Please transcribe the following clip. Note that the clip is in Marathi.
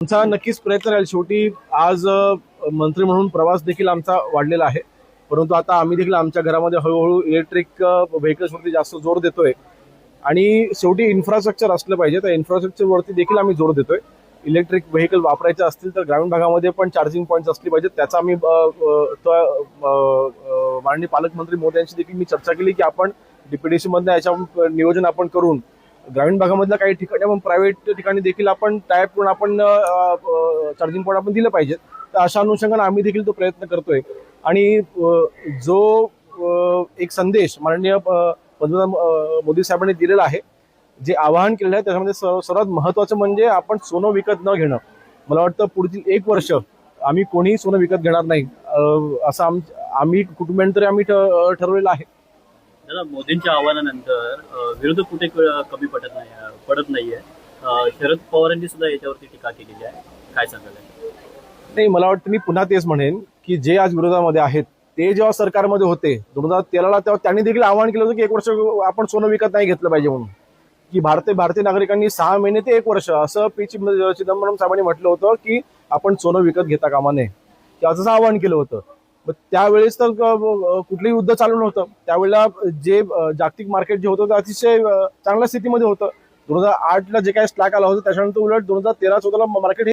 आमचा नक्कीच प्रयत्न राहील। शेवटी आज मंत्री म्हणून प्रवास देखील आमचा वाढलेला आहे, परंतु आता आम्ही देखील आमच्या घरामध्ये हळूहळू इलेक्ट्रिक व्हेकल्सवरती जास्त जोर देतोय आणि शेवटी इन्फ्रास्ट्रक्चर असलं पाहिजे। त्या इन्फ्रास्ट्रक्चरवरती देखील आम्ही जोर देतोय। इलेक्ट्रिक व्हेकल वापरायचे असतील तर ग्रामीण भागामध्ये पण चार्जिंग पॉईंट्स असले पाहिजेत। त्याचा आम्ही माननीय पालकमंत्री मोदी यांची देखील मी चर्चा केली की आपण डीपीडीसी मधनं याच्या नियोजन आपण करून ग्रामीण भागामधल्या काही ठिकाणी आपण प्रायव्हेट ठिकाणी देखील आपण टायप करून आपण चार्जिंग पॉईंट आपण दिलं पाहिजे। तर अशा अनुषंगाने आम्ही देखील तो प्रयत्न करतोय आणि जो एक संदेश माननीय पंतप्रधान मोदी साहेबांनी दिलेला आहे, जे आवाहन केलेलं आहे त्याच्यामध्ये सर्वात महत्त्वाचं म्हणजे आपण सोनं विकत न घेणं। मला वाटतं पुढील 1 वर्ष आम्ही कोणीही सोनं विकत घेणार नाही असं आम्ही कुटुंबियांनी तरी आम्ही ठरवलेलं आहे। दादा, मोदींच्या आव्हानानंतर विरोधक कुठे कमी पडत नाहीये। शरद पवारांनी सुद्धा याच्यावरती टीका केलेली आहे, काय सांगाल? नाही, मला वाटतं मी पुन्हा तेच म्हणेन की जे आज विरोधामध्ये आहेत ते जेव्हा सरकारमध्ये होते 2013ला, तेव्हा त्यांनी देखील आवाहन केलं होतं की 1 वर्ष आपण सोनं विकत नाही घेतलं पाहिजे म्हणून, की भारतीय नागरिकांनी 6 महिने ते 1 वर्ष असं चिदंबरम साहेबांनी म्हटलं होतं की आपण सोनं विकत घेता कामा नये, असं आवाहन केलं होतं। मग त्यावेळेस तर कुठलंही युद्ध चालू नव्हतं। त्यावेळेला जे जागतिक मार्केट जे होतं ते अतिशय चांगल्या स्थितीमध्ये होतं। 2008ला जे काही स्लॅक आला होता त्याच्यानंतर उलट 2013-14ला मार्केट